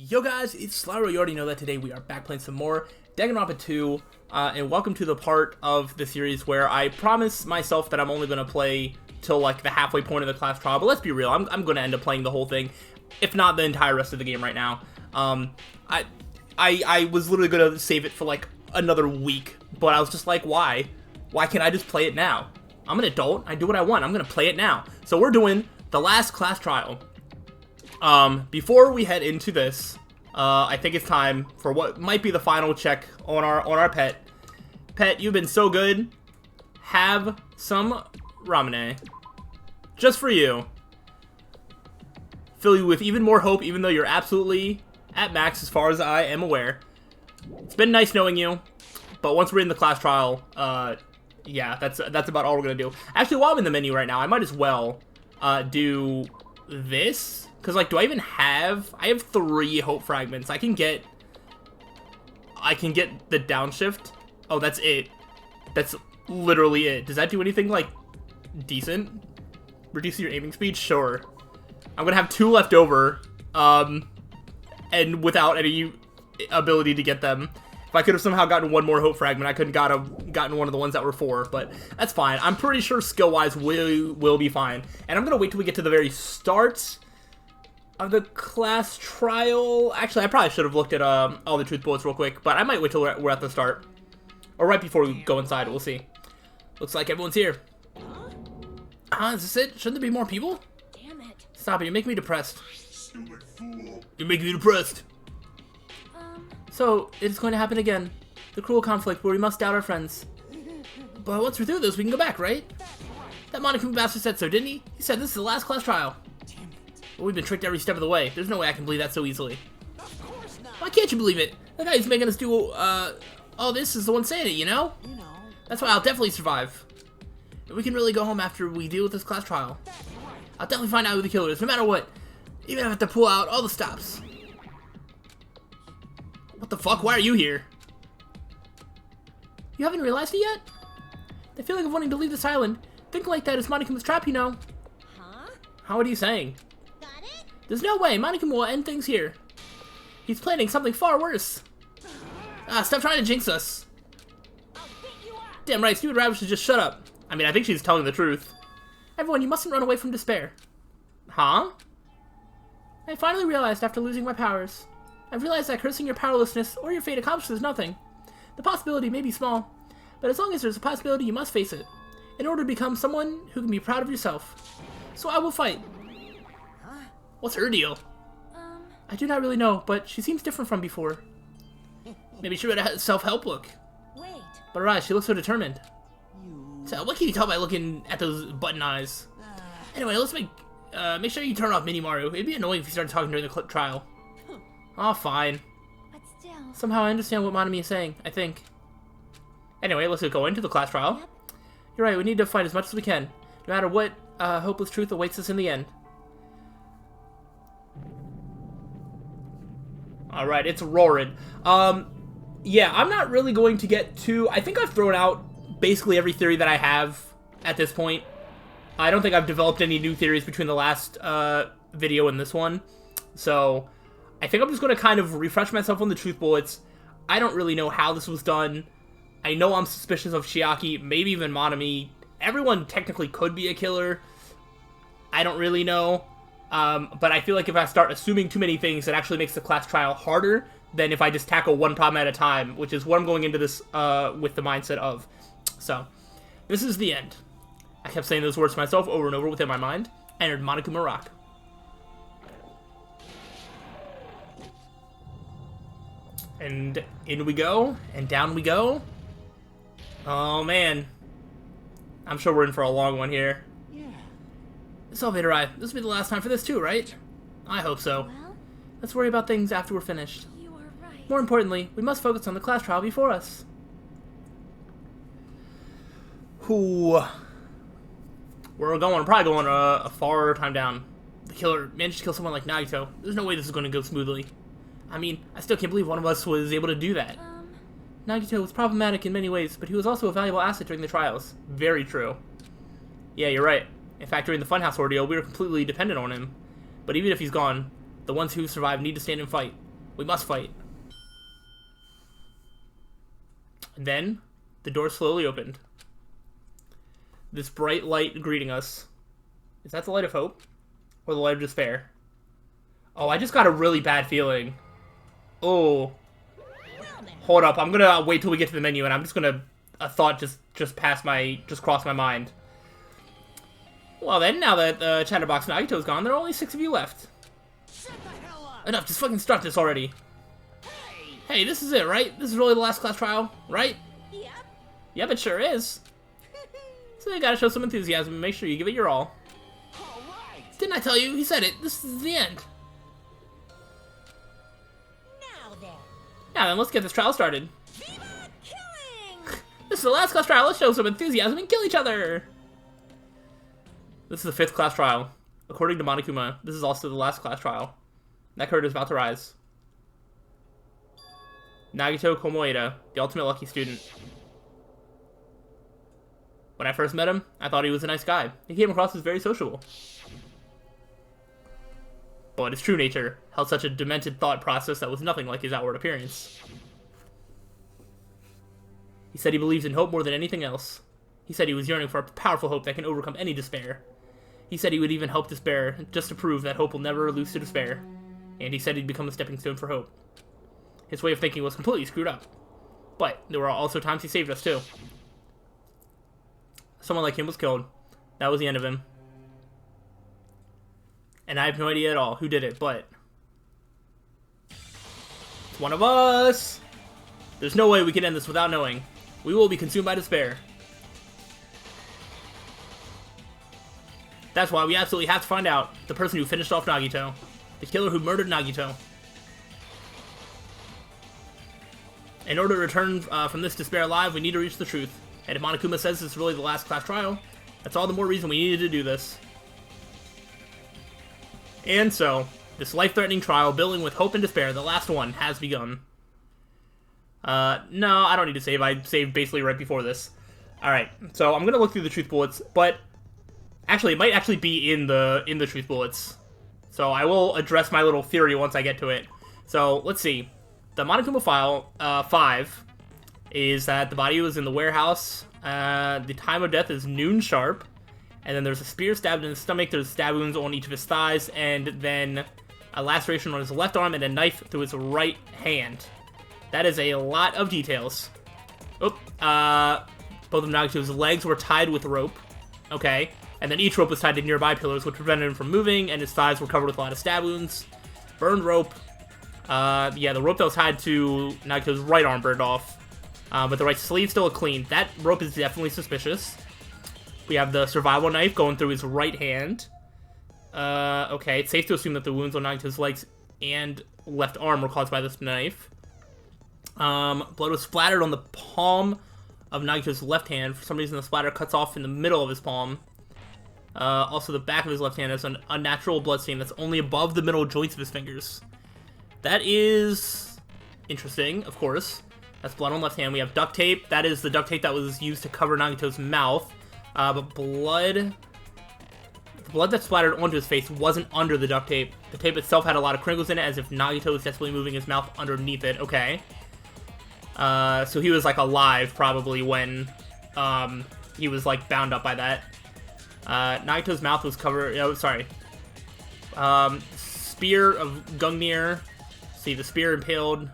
Yo guys, it's slyroh. You already know that today we are back playing some more Danganronpa 2, and welcome to the part of the series where I promise myself that I'm only going to play till like the halfway point of the class trial, but let's be real, I'm going to end up playing the whole thing, if not the entire rest of the game right now. I was literally going to save it for like another week, but I was just like, why? Why can't I just play it now? I'm an adult, I do what I want, I'm going to play it now. So we're doing the last class trial. Before we head into this, I think it's time for what might be the final check on our pet. Pet, you've been so good. Have some ramen. Just for you. Fill you with even more hope, even though you're absolutely at max as far as I am aware. It's been nice knowing you, but once we're in the class trial, yeah, that's about all we're gonna do. Actually, while I'm in the menu right now, I might as well, do this. Because, like, do I even have... I have 3 hope fragments. I can get the downshift. Oh, that's it. That's literally it. Does that do anything, like, decent? Reduce your aiming speed? Sure. I'm going to have 2 left over. And without any ability to get them. If I could have somehow gotten 1 more hope fragment, I could have gotten one of the ones that were 4. But that's fine. I'm pretty sure skill-wise will be fine. And I'm going to wait till we get to the very start of the class trial. Actually, I probably should have looked at all the truth bullets real quick, but I might wait till we're at the start. Or right before we go inside, we'll see. Looks like everyone's here. Is this it? Shouldn't there be more people? Damn it. Stop it, you make me depressed. Stupid fool. You make me depressed. So, it's going to happen again. The cruel conflict where we must doubt our friends. But once we're through this, we can go back, right? That Monaco bastard said so, didn't he? He said this is the last class trial. But we've been tricked every step of the way. There's no way I can believe that so easily. Of course not. Why can't you believe it? The guy who's making us do, all this is the one saying it, you know? That's why I'll definitely survive. And we can really go home after we deal with this class trial. I'll definitely find out who the killer is, no matter what. Even if I have to pull out all the stops. What the fuck? Why are you here? You haven't realized it yet? The feeling of wanting to leave this island. Thinking like that is Monikuma's trap, you know. Huh? How are you saying? Got it? There's no way Monikuma will end things here. He's planning something far worse. Stop trying to jinx us. I'll beat you up. Damn right, Stupid Rabbit should just shut up. I mean, I think she's telling the truth. Everyone, you mustn't run away from despair. Huh? I finally realized after losing my powers. I've realized that cursing your powerlessness or your fate accomplishes nothing. The possibility may be small, but as long as there's a possibility, you must face it. In order to become someone who can be proud of yourself. So I will fight. What's her deal? I do not really know, but she seems different from before. Maybe she read a self-help book. Wait. But right, she looks so determined. So what can you tell by looking at those button eyes? Anyway, let's make sure you turn off Mini Maru. It'd be annoying if you started talking during the trial. Oh, fine. But still. Somehow I understand what Monami is saying, I think. Anyway, let's go into the class trial. Yep. You're right, we need to fight as much as we can. No matter what hopeless truth awaits us in the end. Alright, it's roaring. Yeah, I'm not really going to get too... I think I've thrown out basically every theory that I have at this point. I don't think I've developed any new theories between the last video and this one. So, I think I'm just going to kind of refresh myself on the truth bullets. I don't really know how this was done. I know I'm suspicious of Chiaki, maybe even Monami. Everyone technically could be a killer. I don't really know. But I feel like if I start assuming too many things, it actually makes the class trial harder than if I just tackle one problem at a time, which is what I'm going into this with the mindset of. So, this is the end. I kept saying those words to myself over and over within my mind. Entered Monokuma Rock. And in we go, and down we go. Oh man. I'm sure we're in for a long one here. This elevator ride. This will be the last time for this too, right? I hope so. Well, Let's worry about things after we're finished. you are right. More importantly, we must focus on the class trial before us. Whew. We're probably going a far time down. The killer managed to kill someone like Nagito. There's no way this is going to go smoothly. I mean, I still can't believe one of us was able to do that. Nagito was problematic in many ways, but he was also a valuable asset during the trials. Very true. Yeah, you're right. In fact, during the Funhouse ordeal, we were completely dependent on him. But even if he's gone, the ones who survived need to stand and fight. We must fight. And then, the door slowly opened. This bright light greeting us. Is that the light of hope? Or the light of despair? Oh, I just got a really bad feeling. Oh. Hold up, I'm gonna wait till we get to the menu, and I'm just gonna... A thought just crossed my mind. Well then, now that Chatterbox and Nagito's gone, there are only 6 of you left. Shut the hell up! Enough, just fucking start this already. Hey! Hey, this is it, right? This is really the last class trial, right? Yep. Yep, it sure is. So you gotta show some enthusiasm and make sure you give it your all. All right! Didn't I tell you? He said it. This is the end. Now then. Now then, let's get this trial started. Viva killing! This is the last class trial. Let's show some enthusiasm and kill each other. This is the 5th class trial. According to Monokuma, this is also the last class trial. That card is about to rise. Nagito Komoeda, the ultimate lucky student. When I first met him, I thought he was a nice guy. He came across as very sociable. But his true nature held such a demented thought process that was nothing like his outward appearance. He said he believes in hope more than anything else. He said he was yearning for a powerful hope that can overcome any despair. He said he would even help despair, just to prove that hope will never lose to despair. And he said he'd become a stepping stone for hope. His way of thinking was completely screwed up. But there were also times he saved us, too. Someone like him was killed. That was the end of him. And I have no idea at all who did it, but... It's one of us! There's no way we can end this without knowing. We will be consumed by despair. That's why we absolutely have to find out the person who finished off Nagito. The killer who murdered Nagito. In order to return from this despair alive, we need to reach the truth. And if Monokuma says this is really the last class trial, that's all the more reason we needed to do this. And so, this life-threatening trial, billing with hope and despair, the last one, has begun. No, I don't need to save. I saved basically right before this. Alright, so I'm gonna look through the truth bullets, but... Actually, it might actually be in the truth bullets. So I will address my little theory once I get to it. So, let's see. The Monokuma file, 5, is that the body was in the warehouse. The time of death is noon sharp. And then there's a spear stabbed in his stomach, there's stab wounds on each of his thighs, and then a laceration on his left arm and a knife through his right hand. That is a lot of details. Both of Nagito's legs were tied with rope. Okay. And then each rope was tied to nearby pillars, which prevented him from moving, and his thighs were covered with a lot of stab wounds. Burned rope. Yeah, the rope that was tied to Nagito's right arm burned off. But the right sleeve still clean. That rope is definitely suspicious. We have the survival knife going through his right hand. Okay, it's safe to assume that the wounds on Nagito's legs and left arm were caused by this knife. Blood was splattered on the palm of Nagito's left hand. For some reason, the splatter cuts off in the middle of his palm. Also, the back of his left hand has an unnatural blood stain that's only above the middle joints of his fingers. That is interesting, of course. That's blood on left hand. We have duct tape. That is the duct tape that was used to cover Nagito's mouth. But the blood that splattered onto his face wasn't under the duct tape. The tape itself had a lot of crinkles in it, as if Nagito was desperately moving his mouth underneath it. Okay. So he was, like, alive, probably, when he was, like, bound up by that. Nagito's mouth was covered... Oh, sorry. Spear of Gungnir. See, the spear impaled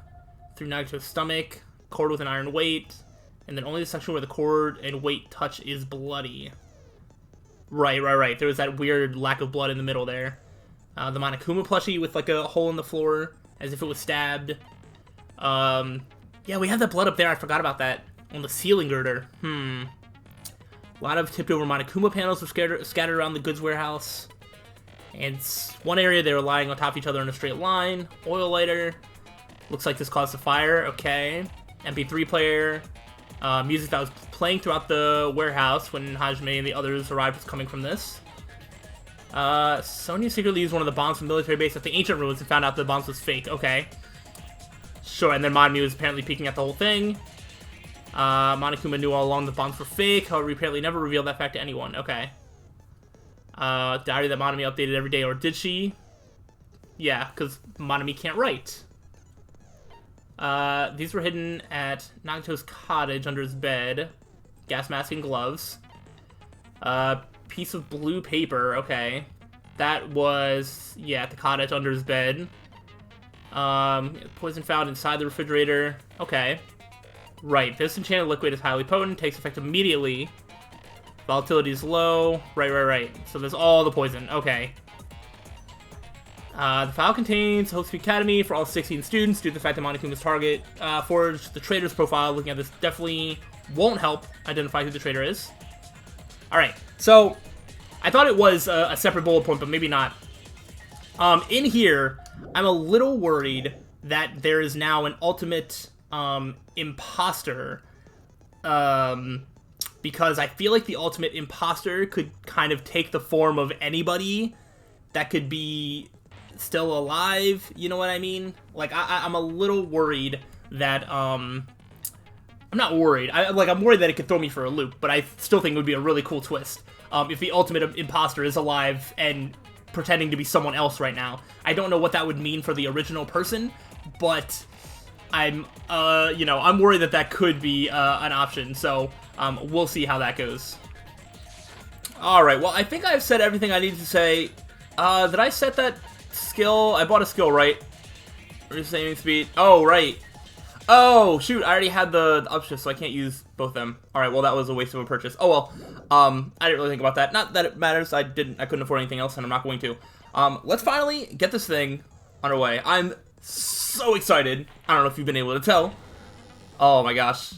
through Nagito's stomach. Cord with an iron weight. And then only the section where the cord and weight touch is bloody. Right. There was that weird lack of blood in the middle there. The Monokuma plushie with, like, a hole in the floor, as if it was stabbed. Yeah, we have that blood up there. I forgot about that. On the ceiling girder. A lot of tipped over Monokuma panels were scattered around the goods warehouse. And one area they were lying on top of each other in a straight line. Oil lighter. Looks like this caused a fire. Okay. MP3 player. Music that was playing throughout the warehouse when Hajime and the others arrived was coming from this. Sonya secretly used one of the bombs from the military base at the ancient ruins and found out the bombs was fake. Okay. Sure, and then Monokuma was apparently peeking at the whole thing. Monokuma knew all along the bombs were fake, however he apparently never revealed that fact to anyone. Okay. Diary that Monami updated every day, or did she? Yeah, because Monami can't write. These were hidden at Nagito's cottage under his bed. Gas mask and gloves. Piece of blue paper, okay. That was, yeah, at the cottage under his bed. Poison found inside the refrigerator. Okay. Right, this enchanted liquid is highly potent, takes effect immediately. Volatility is low. Right. So there's all the poison. Okay. The file contains Hope Academy for all 16 students due to the fact that Monokuma's target forged the trader's profile. Looking at this definitely won't help identify who the trader is. Alright, so I thought it was a separate bullet point, but maybe not. In here, I'm a little worried that there is now an ultimate imposter. Because I feel like the ultimate imposter could kind of take the form of anybody that could be still alive, you know what I mean? Like, I'm a little worried that, I'm not worried. I'm worried that it could throw me for a loop, but I still think it would be a really cool twist if the ultimate imposter is alive and pretending to be someone else right now. I don't know what that would mean for the original person, but I'm worried that that could be an option, so we'll see how that goes. Alright, well, I think I've said everything I need to say. Did I set that skill? I bought a skill, right? Reduce aiming speed. Oh, right. Oh, shoot, I already had the upshift, so I can't use both of them. Alright, well, that was a waste of a purchase. Oh, well, I didn't really think about that. Not that it matters, I couldn't afford anything else, and I'm not going to. Let's finally get this thing underway. I'm so excited. I don't know if you've been able to tell. Oh my gosh.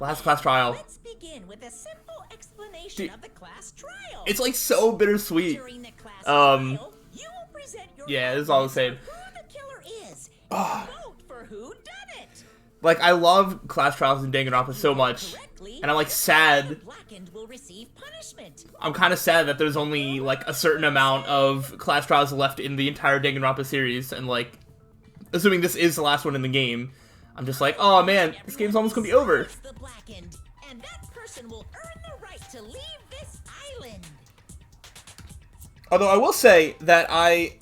Last class trial. Let's begin with a simple explanation of the class trial. It's like so bittersweet. During the class trial, you will present your yeah, it's all the same. who the killer is and vote for who done it. Like, I love class trials in Danganronpa so much, and I'm like sad. Blackened will receive punishment. I'm kind of sad that there's only like a certain amount of class trials left in the entire Danganronpa series, and like, assuming this is the last one in the game, I'm just like, oh man, this game's almost gonna be over. The blackened, and that person will earn the right to leave this island. Although I will say that I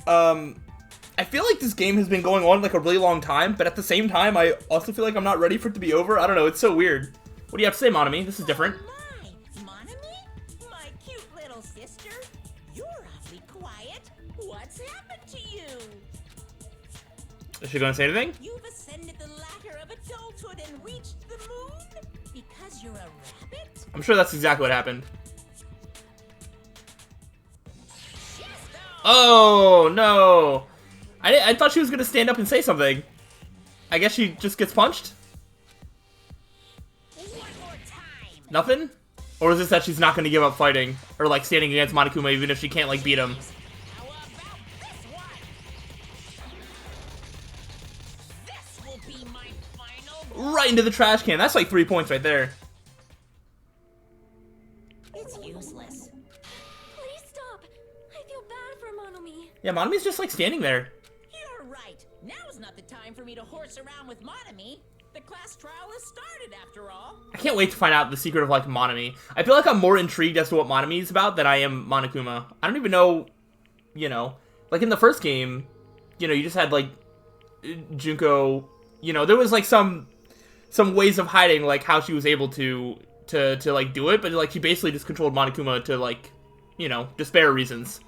feel like this game has been going on like a really long time, but at the same time, I also feel like I'm not ready for it to be over. I don't know, it's so weird. What do you have to say, Monami? This is different. Oh my, Monami? My cute little sister? You're awfully quiet. What's happened to you? Is she gonna say anything? You've ascended the ladder of adulthood and reached the moon? Because you're a rabbit? I'm sure that's exactly what happened. Oh, no. I thought she was gonna stand up and say something. I guess she just gets punched? One more time. Nothing? Or is this that she's not gonna give up fighting? Or like standing against Monokuma even if she can't like beat him? How about this one? This will be my final. Right into the trash can. That's like 3 points right there. It's useless. Please stop. I feel bad for Monomi. Yeah, Monomi's just like standing there. You're right. Now's not the time for me to horse around with Monami. The class trial has started, after all. I can't wait to find out the secret of like Monomi. I feel like I'm more intrigued as to what Monomi is about than I am Monokuma. I don't even know, you know, like in the first game, you know, you just had like Junko, you know, there was like some ways of hiding like how she was able to like do it, but like she basically just controlled Monokuma to like, you know, despair reasons.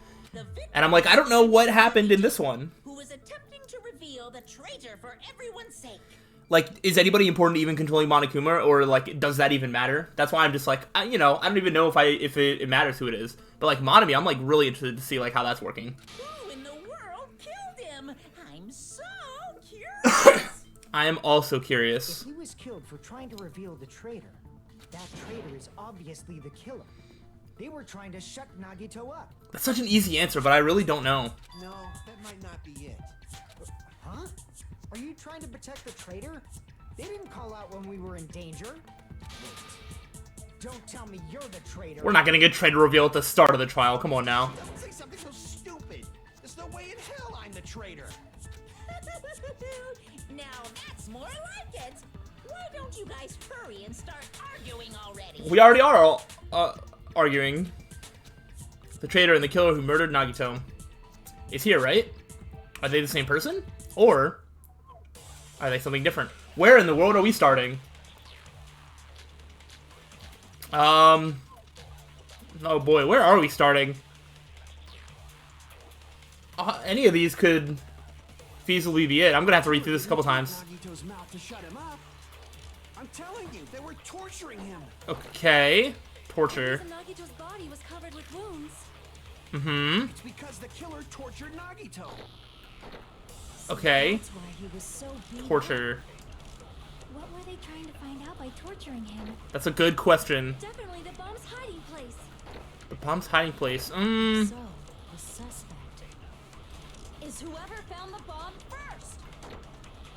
And I'm like, I don't know what happened in this one. Who was attempting to reveal the traitor for everyone's sake. Like, is anybody important to even controlling Monokuma, or like, does that even matter? That's why I'm just like, you know, I don't even know if it matters who it is. But like Monomi, I'm like really interested to see like how that's working. Who in the world killed him? I'm so curious. I am also curious. If he was killed for trying to reveal the traitor, that traitor is obviously the killer. They were trying to shut Nagito up. That's such an easy answer, but I really don't know. No, that might not be it. Huh? Are you trying to protect the traitor? They didn't call out when we were in danger. Wait. Don't tell me you're the traitor. We're not gonna get traitor reveal at the start of the trial. Come on now. Don't say something so stupid. There's no way in hell I'm the traitor. Now that's more like it. Why don't you guys hurry and start arguing already? We already are all, arguing. The traitor and the killer who murdered Nagito is here, right? Are they the same person? Or Are they something different? Where in the world are we starting? Oh boy, where are we starting? Any of these could feasibly be it. I'm gonna have to read through this a couple times. Nagito's mouth to shut him up. I'm telling you, they were torturing him. Okay. Torture. Nagito's body was covered with wounds. Mm-hmm. It's because the killer tortured Nagito. Okay. That's why he was so beat Torture. up. What were they trying to find out by torturing him? That's a good question. Definitely the bomb's hiding place. The bomb's hiding place. So, the suspect Is whoever found the bomb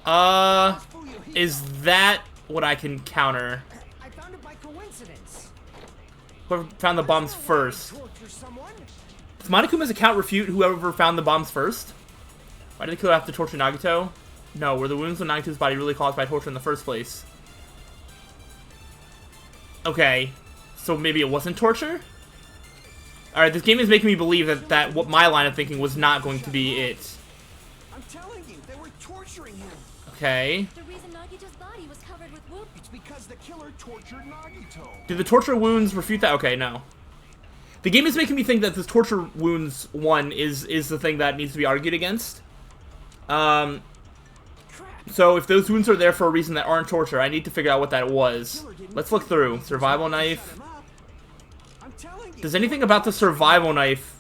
first. Is that what I can counter? I found it by coincidence. Whoever found the bombs That's not why first. you torture someone. Does Monokuma's account refute whoever found the bombs first? Why did the killer have to torture Nagito? No, were the wounds on Nagito's body really caused by torture in the first place? Okay, so maybe it wasn't torture? Alright, this game is making me believe that what my line of thinking was not going to be it. I'm telling you, they were torturing him. Okay. the reason Nagito's body was covered with wounds. It's because the killer tortured Nagito. Did the torture wounds refute that? Okay, no. The game is making me think that this torture wounds one is the thing that needs to be argued against. So if those wounds are there for a reason that aren't torture, I need to figure out what that was. Let's look through. Survival knife. I'm telling you. Does anything about the survival knife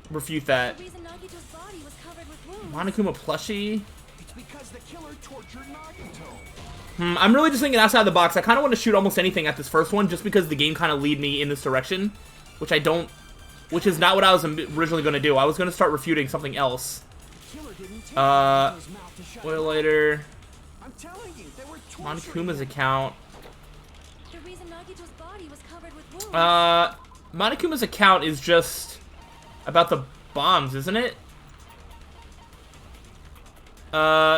refute that? The reason Nagito's body was covered with wounds. Monokuma plushie? It's because the killer tortured Nagito. I'm really just thinking outside the box. I kind of want to shoot almost anything at this first one, just because the game kind of lead me in this direction, which is not what I was originally going to do. I was going to start refuting something else. Killer didn't take Nagito's mouth to shut him up. Oilator, I'm telling you, they were torturing Monokuma's him. account. The reason Nagito's body was covered with wounds. Monokuma's account is just about the bombs, isn't it?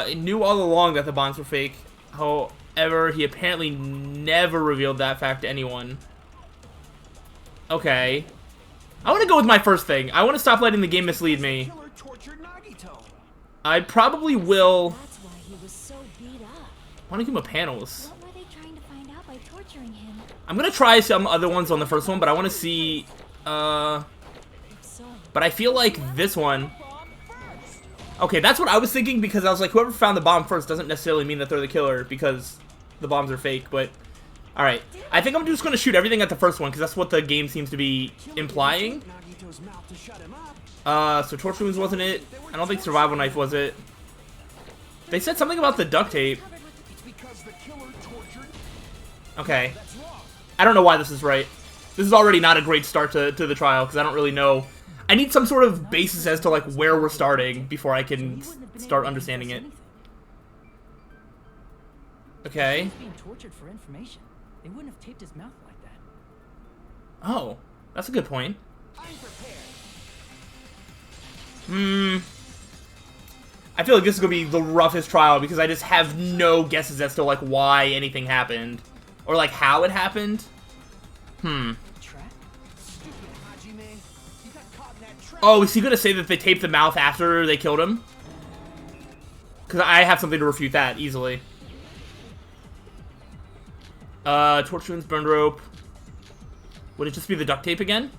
He knew all along that the bombs were fake. However, he apparently never revealed that fact to anyone. Okay. I want to go with my first thing. I want to stop letting the game mislead me. Killer tortured Nagito. I probably will... That's why he was so beat up. Monokuma panels. What were they trying to find out by torturing him? I'm gonna try some other ones on the first one, but I want to see... So, But I feel like this one... Okay, that's what I was thinking, because I was like, whoever found the bomb first doesn't necessarily mean that they're the killer, because the bombs are fake, but... Alright, I think I'm just gonna shoot everything at the first one, because that's what the game seems to be implying. Nagito's mouth to shut him up. So torture wounds wasn't it? I don't think survival knife was it. They said something about the duct tape. covered with It's because the killer tortured. Okay. That's wrong. I don't know why this is right. This is already not a great start to the trial, because I don't really know. I need some sort of basis as to, like, where we're starting before I can start understanding it. Okay. He's being tortured for information. They wouldn't have taped his mouth like that. Oh, that's a good point. I'm prepared. I feel like this is gonna be the roughest trial because I just have no guesses as to, like, why anything happened. Or, like, how it happened. Trap? Stupid Hajime. You got caught in that trap. Oh, is he gonna say that they taped the mouth after they killed him? Because I have something to refute that easily. Torture wounds, burned rope. Would it just be the duct tape again?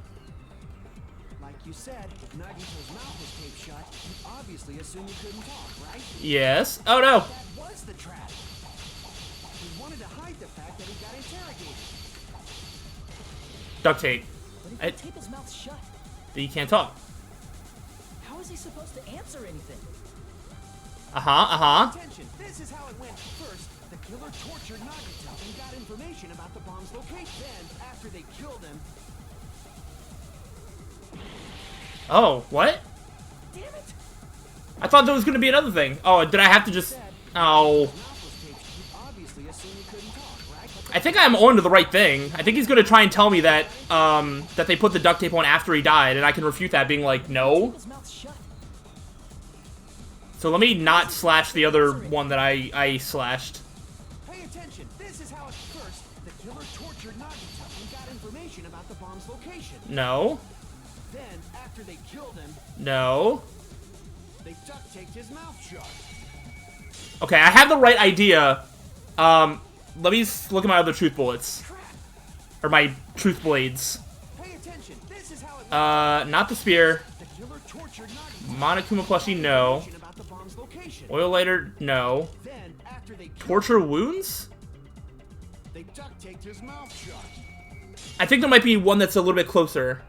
Like you said, if Nagito's mouth was taped shut, you obviously assumed he couldn't talk, right? Yes. Oh, no. That was the trap. He wanted to hide the fact that he got interrogated. Duct tape. But if you tape his mouth shut, He can't talk. how is he supposed to answer anything? Attention, this is how it went. First, the killer tortured Nagito and got information about the bomb's location. Then, after they killed him... Oh, what? Damn it! I thought there was gonna be another thing. Oh, did I have to just... Oh. Mouth was taped. You obviously assumed he couldn't talk, right? But I think I'm on to the right thing. I think he's gonna try and tell me that, that they put the duct tape on after he died, and I can refute that being like, no. His mouth shut. So let me not slash the other one that I slashed. pay attention. This is how at first, the killer tortured Nagito and got information about the bomb's location. No. Then, after they killed him, No. they duct taped his mouth shut. Okay, I have the right idea. Let me look at my other truth bullets. Or my truth blades. Pay attention. This is how it Not the spear. The killer tortured Nagito. Monokuma plushie, no. Information about the bomb's location. Oil lighter, no. Then, after they killed Torture wounds? they duct taped his mouth shut. I think there might be one that's a little bit closer.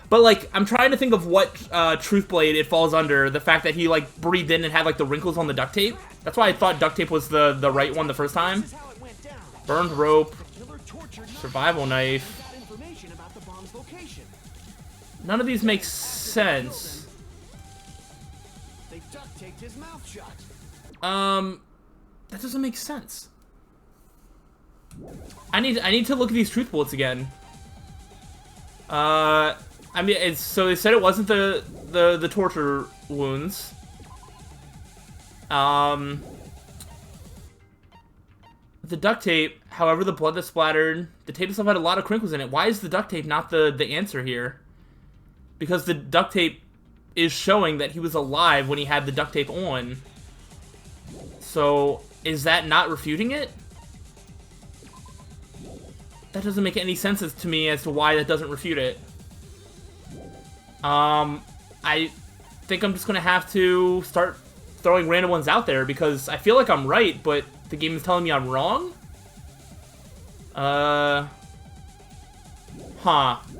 But, like, I'm trying to think of what truth blade it falls under. The fact that he, like, breathed in and had, like, the wrinkles on the duct tape. That's why I thought duct tape was the right one the first time. This is how it went down. Burned rope. The killer tortured Nagito Survival and knife. got information about the bomb's location. None of these make sense. They duct taped his mouth shut. That doesn't make sense. I need to look at these truth bullets again. I mean, so they said it wasn't the torture wounds. The duct tape, however, the blood that splattered, the tape itself had a lot of crinkles in it. Why is the duct tape not the answer here? Because the duct tape is showing that he was alive when he had the duct tape on. So, is that not refuting it? That doesn't make any sense to me as to why that doesn't refute it. I think I'm just gonna have to start throwing random ones out there because I feel like I'm right, but the game is telling me I'm wrong? Huh.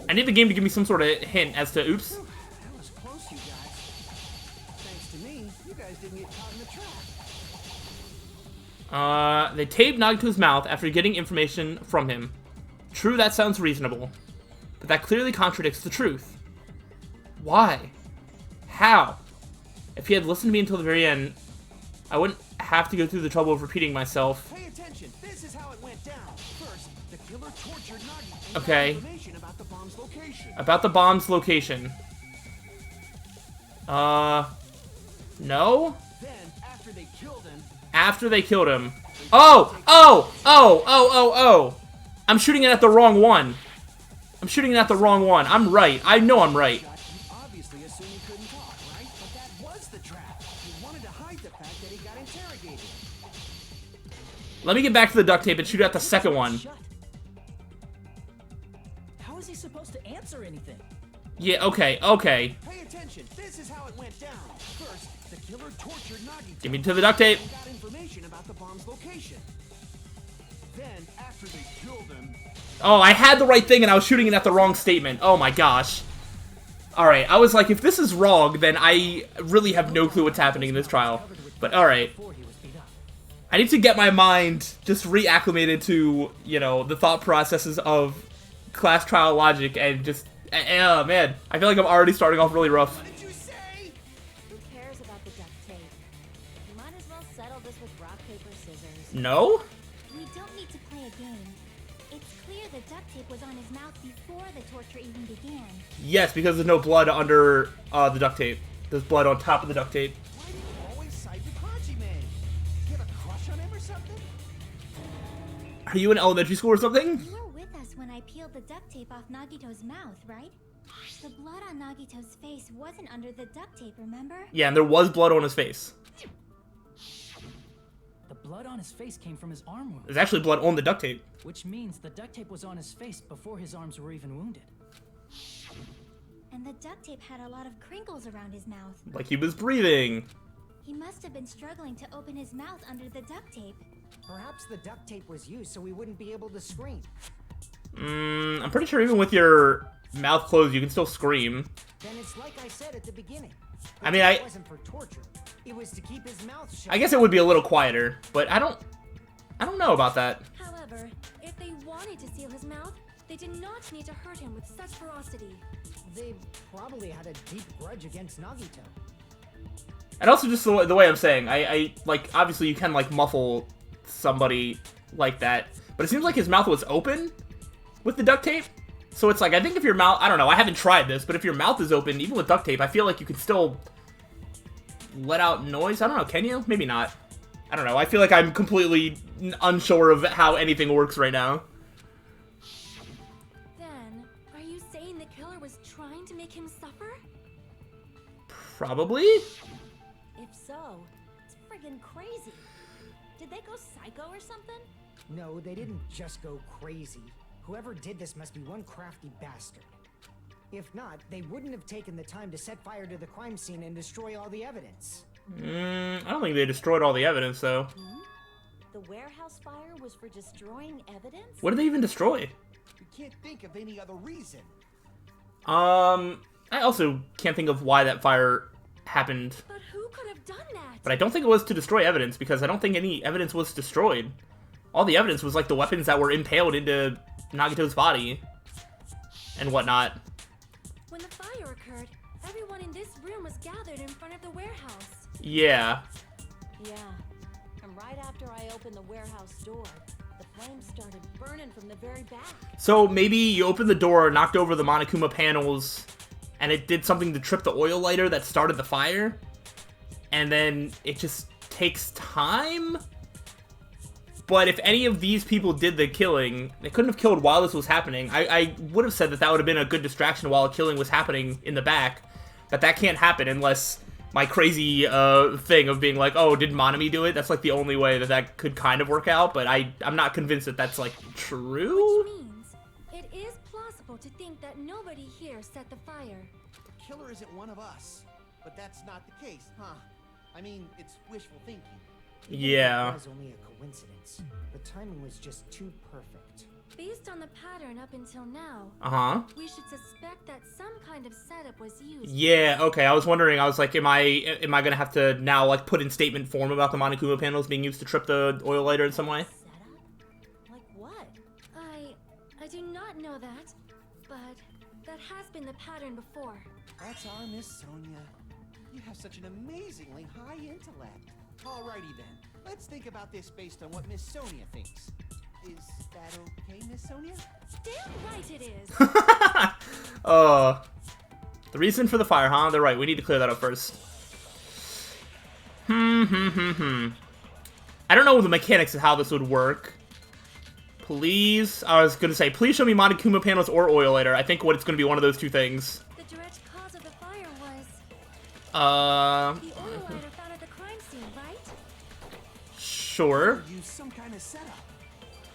I need the game to give me some sort of hint as to, oops. That was close, you guys. Thanks to me, you guys didn't get caught in the trap. They taped Nagito's mouth after getting information from him. True, that sounds reasonable. But that clearly contradicts the truth. Why? How? If he had listened to me until the very end, I wouldn't have to go through the trouble of repeating myself. Pay attention. This is how it went down. First, the killer tortured Nagito and Okay. got information about the bomb's location. About the bomb's location. No? Then, after they killed him, After they killed him. Oh! I'm shooting it at the wrong one. I'm right. I know I'm right. you obviously assumed he couldn't talk, right? But that was the trap. He wanted to hide the fact that he got interrogated. Let me get back to the duct tape and shoot at the second one. Shut. How is he supposed to answer anything? Yeah, okay. Pay attention. This is how it went down. First, the killer tortured Nagito Give me to the duct tape. and got information about the bomb's location. Then, after they killed him, Oh, I had the right thing and I was shooting it at the wrong statement. Oh my gosh. Alright, I was like, if this is wrong, then I really have no clue what's happening in this trial. But alright. Before he was beat up. I need to get my mind just reacclimated to, you know, the thought processes of class trial logic and just... Oh, man. I feel like I'm already starting off really rough. what did you say? Who cares about the duct tape? You might as well settle this with rock, paper, scissors. No? We don't need to play a game. It's clear the duct tape was on his mouth before the torture even began. Yes, because there's no blood under the duct tape. There's blood on top of the duct tape. Why do you always side the Kanji man? You have a crush on him or something? Are you in elementary school or something? You were with us when I peeled the duct tape off Nagito's mouth, right? The blood on Nagito's face wasn't under the duct tape, remember? Yeah, and there was blood on his face. The blood on his face came from his arm wound, There's actually blood on the duct tape. which means the duct tape was on his face before his arms were even wounded. And the duct tape had a lot of crinkles around his mouth. Like he was breathing. He must have been struggling to open his mouth under the duct tape. Perhaps the duct tape was used so we wouldn't be able to scream. I'm pretty sure even with your mouth closed, you can still scream. Then it's like I said at the beginning. I mean, It wasn't for torture. It was to keep his mouth shut. I guess it would be a little quieter, but I don't know about that. However, if they wanted to seal his mouth, they did not need to hurt him with such ferocity. They probably had a deep grudge against Nagito. And also just the way I'm saying, I like, obviously you can, like, muffle somebody like that, but it seems like his mouth was open with the duct tape. So it's like, I think if your mouth, I don't know, I haven't tried this, but if your mouth is open, even with duct tape, I feel like you can still let out noise. I don't know, can you? Maybe not. I don't know, I feel like I'm completely unsure of how anything works right now. Then, are you saying the killer was trying to make him suffer? Probably? If so, it's friggin' crazy. they go psycho or something? No, they didn't just go crazy. Whoever did this must be one crafty bastard. If not, they wouldn't have taken the time to set fire to the crime scene and destroy all the evidence. I don't think they destroyed all the evidence, though. The warehouse fire was for destroying evidence? What did they even destroy? We can't think of any other reason. I also can't think of why that fire happened. But who could have done that? But I don't think it was to destroy evidence, because I don't think any evidence was destroyed. All the evidence was, like, the weapons that were impaled into Nagito's body and whatnot. When the fire occurred, everyone in this room was gathered in front of the warehouse. Yeah. Yeah. And right after I opened the warehouse door, the flames started burning from the very back. So maybe you opened the door, knocked over the Monokuma panels, and it did something to trip the oil lighter that started the fire? And then it just takes time? But if any of these people did the killing, they couldn't have killed while this was happening. I would have said that that would have been a good distraction while a killing was happening in the back. But that can't happen unless my crazy thing of being like, oh, did Monami do it? That's like the only way that that could kind of work out. But I'm not convinced that that's like true. Which means it is plausible to think that nobody here set the fire. The killer isn't one of us. But that's not the case, huh? I mean, it's wishful thinking. Yeah. It was only a coincidence. The timing was just too perfect. Based on the pattern up until now, Uh-huh. we should suspect that some kind of setup was used. Yeah, okay, I was wondering, I was like, am I gonna have to now, like, put in statement form about the Monokuma panels being used to trip the oil lighter in some way? Setup? Like what? I do not know that, but that has been the pattern before. That's our Miss Sonia. You have such an amazingly high intellect. Alrighty then, let's think about this based on what Miss Sonia thinks. Is that okay, Miss Sonia? Damn right it is! The reason for the fire, huh? They're right, we need to clear that up first. I don't know the mechanics of how this would work. Please, I was gonna say, please show me Monokuma panels or oil lighter. I think what it's gonna be one of those two things. The direct cause of the fire was The the oil lighter found at the crime scene, right? Sure. Use some kind of setup.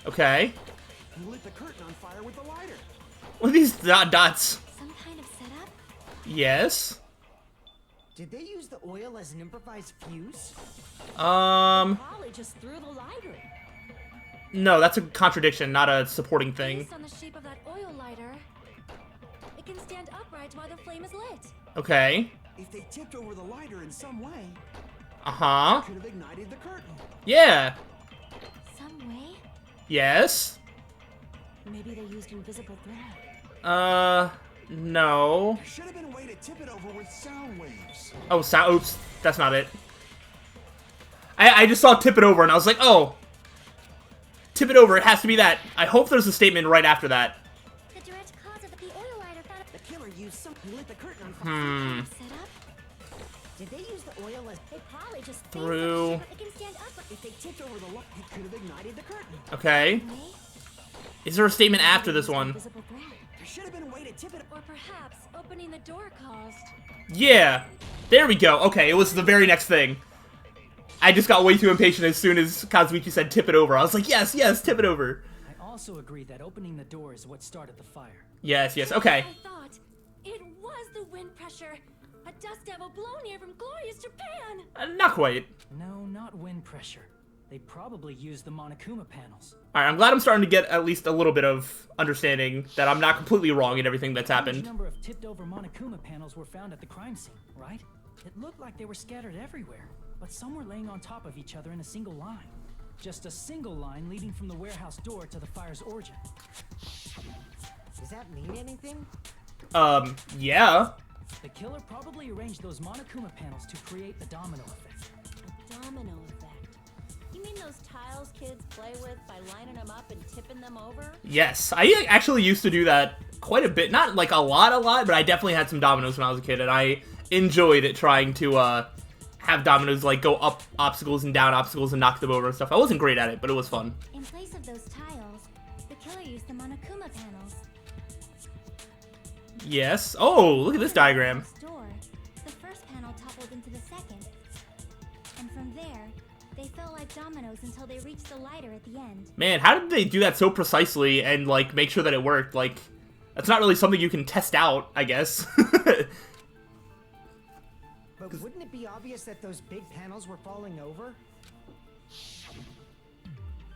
Okay. You lit the curtain on fire with the lighter. What are these dots? Some kind of setup? Yes. Did they use the oil as an improvised fuse? Probably just threw the lighter. No, that's a contradiction, not a supporting thing. Based on the shape of that oil lighter, it can stand upright while the flame is lit. Okay. If they tipped over the lighter in some way, Uh-huh. could have ignited the curtain. Yeah. Some way? Yes. Maybe they used invisible thread. No. There should have been a way to tip it over with sound waves. Oh, oops. That's not it. I just saw tip it over and I was like, oh. Tip it over, it has to be that. I hope there's a statement right after that. The direct cause of the oil lighter found The killer used something lit the curtain on fire. setup? Did they use the oil as... They probably just Through. It can stand upright. If they tipped over the light, it could have ignited the curtain. Okay. Way? Is there a statement after this one? invisible thread. There should have been a way to tip it. Or perhaps opening the door caused. Yeah. There we go. Okay, it was the very next thing. I just got way too impatient as soon as Kazuichi said tip it over. I was like, yes, yes, tip it over. I also agree that opening the door is what started the fire. Yes, yes, okay. I thought it was the wind pressure. A dust devil blown here from glorious Japan. Not quite. No, not wind pressure. They probably used the Monokuma panels. Alright, I'm glad I'm starting to get at least a little bit of understanding that I'm not completely wrong in everything that's A happened. number of tipped-over Monokuma panels were found at the crime scene, right? It looked like they were scattered everywhere, but some were laying on top of each other in a single line. Just a single line leading from the warehouse door to the fire's origin. Does that mean anything? Yeah. The killer probably arranged those Monokuma panels to create the domino effect. A domino effect. You mean those tiles kids play with by lining them up and tipping them over? Yes, I actually used to do that quite a bit. Not like a lot, but I definitely had some dominoes when I was a kid, and I enjoyed it trying to, have dominoes, like, go up obstacles and down obstacles and knock them over and stuff. I wasn't great at it, but it was fun. In place of those tiles, the killer used the Monokuma panels. Yes. Oh, look at this diagram. Door, the first panel toppled into the second. And from there, They felt like dominoes until they reached the lighter at the end. Man, how did they do that so precisely and, like, make sure that it worked? Like, that's not really something you can test out, I guess. But wouldn't it be obvious that those big panels were falling over?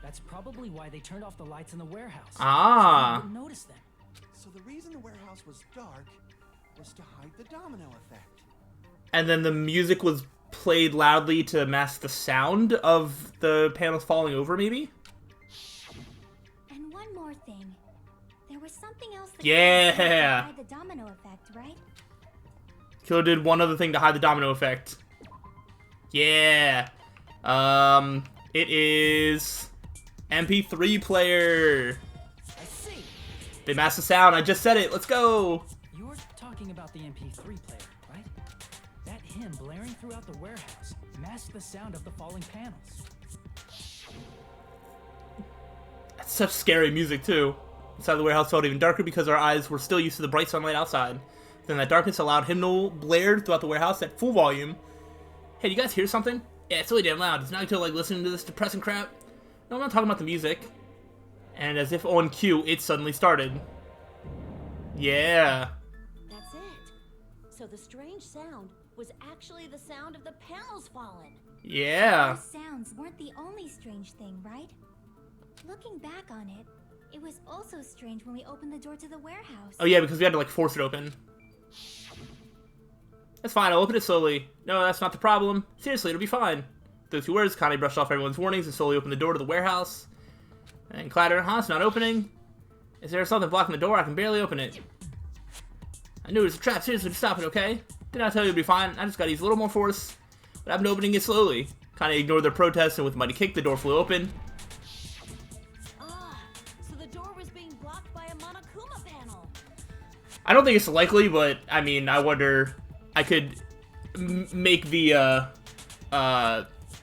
That's probably why they turned off the lights in the warehouse. Ah. So you wouldn't notice them. So the reason the warehouse was dark was to hide the domino effect. And then the music was played loudly to mask the sound of the panels falling over, maybe? And one more thing. There was something else that Yeah. hide the domino effect, right? Killer did one other thing to hide the domino effect. Yeah. It is MP3 player. I see. They masked the sound. I just said it. Let's go. You're talking about the MP3 player, right? That hymn blaring throughout the warehouse masked the sound of the falling panels. That's such scary music, too. Inside the warehouse felt even darker because our eyes were still used to the bright sunlight outside. Then that darkness allowed hymnal blared throughout the warehouse at full volume. Hey, do you guys hear something? Yeah, it's really damn loud. Does Nagito like listening to this depressing crap? No, I'm not talking about the music. And as if on cue, it suddenly started. Yeah. That's it. So the strange sound was actually the sound of the panels falling. Yeah. Those sounds weren't the only strange thing, right? Looking back on it, it was also strange when we opened the door to the warehouse. Oh yeah, because we had to like force it open. That's fine, I'll open it slowly. No, that's not the problem. Seriously, it'll be fine. Those 2 words, Connie brushed off everyone's warnings and slowly opened the door to the warehouse. And clattered, huh? It's not opening? Is there something blocking the door? I can barely open it. I knew it was a trap. Seriously, just stop it, okay? Didn't I tell you it'd be fine? I just gotta use a little more force. What happened to opening it slowly? Connie ignored their protest and with a mighty kick, the door flew open. Ah, so the door was being blocked by a Monokuma panel. I don't think it's likely, but, I mean, I wonder... I could make the,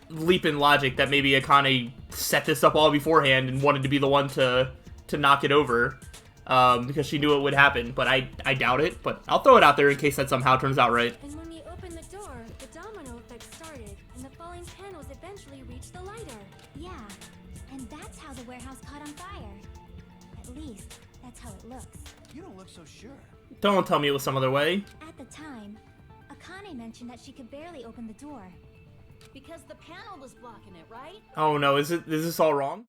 leap in logic that maybe Akane set this up all beforehand and wanted to be the one to knock it over, because she knew it would happen, but I doubt it, but I'll throw it out there in case that somehow turns out right. And when we opened the door, the domino effect started, and the falling panels eventually reached the lighter. Yeah, and that's how the warehouse caught on fire. At least, that's how it looks. You don't look so sure. Don't tell me it was some other way. At the time, Akane mentioned that she could barely open the door. Because the panel was blocking it, right? Oh no, is this all wrong?